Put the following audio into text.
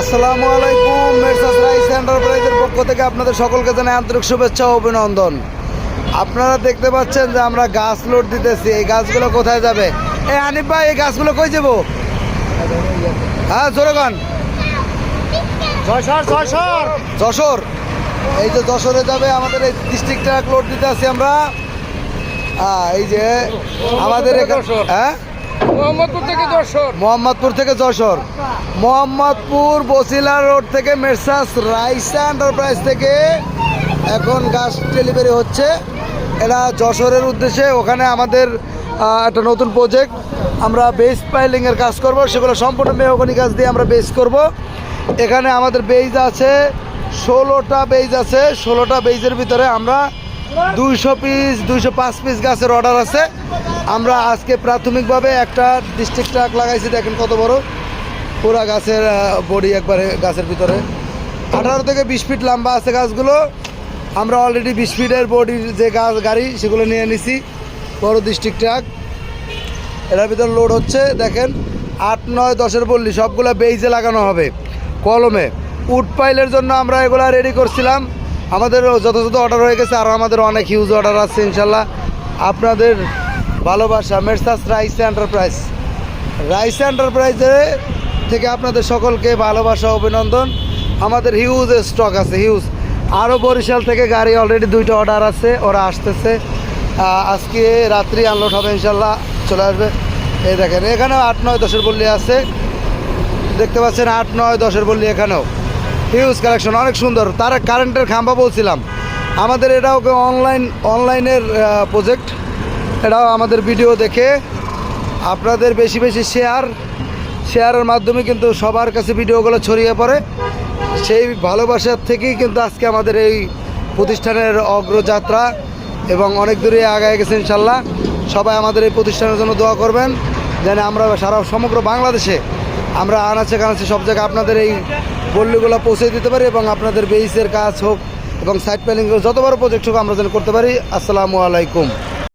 আসসালামু আলাইকুম। Messrs rice এন্টারপ্রাইজের পক্ষ থেকে আপনাদের সকলকে জানাই আন্তরিক শুভেচ্ছা ও অভিনন্দন। আপনারা দেখতে পাচ্ছেন যে আমরা গাছ লোড দিতেছি। এই গাছগুলো কোথায় যাবে? এই হানিফ ভাই, এই গাছগুলো কই যাবো? হ্যাঁ, জোরগান যশোর। এই যে যশোরে যাবে আমাদের এই ডিস্ট্রিক্ট ট্রাক লোড দিতে আসি আমরা। এই যে আমাদের হ্যাঁ, মোহাম্মদপুর থেকে যশোর, মোহাম্মদপুর বসিলা রোড থেকে মেসার্স রাইস এন্টারপ্রাইজ থেকে এখন গাছ ডেলিভারি হচ্ছে। এটা যশোরের উদ্দেশ্যে। ওখানে আমাদের একটা নতুন প্রজেক্ট, আমরা বেস পাইলিংয়ের কাজ করব। সেগুলো সম্পূর্ণ মেহগনি গাছ দিয়ে আমরা বেস করব। এখানে আমাদের বেইজ আছে 16টা বেইজ আছে। 16টা বেইজের ভিতরে আমরা 200 পিস 205 পিস গাছের অর্ডার আছে। আমরা আজকে প্রাথমিকভাবে একটা ডিস্ট্রিক্ট ট্রাক লাগাইছি। দেখেন কত বড় পুরা গাছের বডি, একবারে গাছের ভিতরে 18 থেকে 20 ফিট লম্বা আছে গাছগুলো। আমরা অলরেডি 20 ফিটের বডির যে গাড়ি সেগুলো নিয়ে নিছি, বড় ডিস্ট্রিক্ট ট্রাক। এটার ভিতরে লোড হচ্ছে। দেখেন 8, 9, 10-এর বললি সবগুলো বেইজে লাগানো হবে কলমে। উড পাইলের জন্য আমরা এগুলা রেডি করছিলাম। আমাদের যথাযথ অর্ডার হয়ে গেছে, আরও আমাদের অনেক হিউজ অর্ডার আছে ইনশাল্লাহ। আপনাদের ভালোবাসা মেসার্স রাইস এন্টারপ্রাইজে থেকে আপনাদের সকলকে ভালোবাসা অভিনন্দন। আমাদের হিউজ স্টক আছে, হিউজ। আরও বরিশাল থেকে গাড়ি অলরেডি 2টা অর্ডার আছে, ওরা আসতেছে। আজকে রাত্রি আনলোড হবে ইনশাল্লাহ, চলে আসবে। এই দেখেন এখানেও 8, 9, 10-এর বললি আছে, দেখতে পাচ্ছেন 8, 9, 10-এর বললি। এখানেও হিউজ কালেকশন, অনেক সুন্দর। তার কারেন্টের খাম্বা বলছিলাম, আমাদের এটাও অনলাইনের প্রজেক্ট। এটাও আমাদের ভিডিও দেখে আপনাদের বেশি বেশি শেয়ারের মাধ্যমে কিন্তু সবার কাছে ভিডিওগুলো ছড়িয়ে পড়ে। সেই ভালোবাসার থেকেই কিন্তু আজকে আমাদের এই প্রতিষ্ঠানের অগ্রযাত্রা এবং অনেক দূরে আগায় গেছে ইনশাল্লাহ। সবাই আমাদের এই প্রতিষ্ঠানের জন্য দোয়া করবেন, যেন আমরা সমগ্র বাংলাদেশে আমরা আনাচে কানাচে সব জায়গায় আপনাদের এই বল্লিগুলো পৌঁছে দিতে পারি এবং আপনাদের বেইসের কাজ হোক এবং সাইড প্যালিং যত বড় প্রজেক্ট হোক আমরা যেন করতে পারি। আসসালামু আলাইকুম।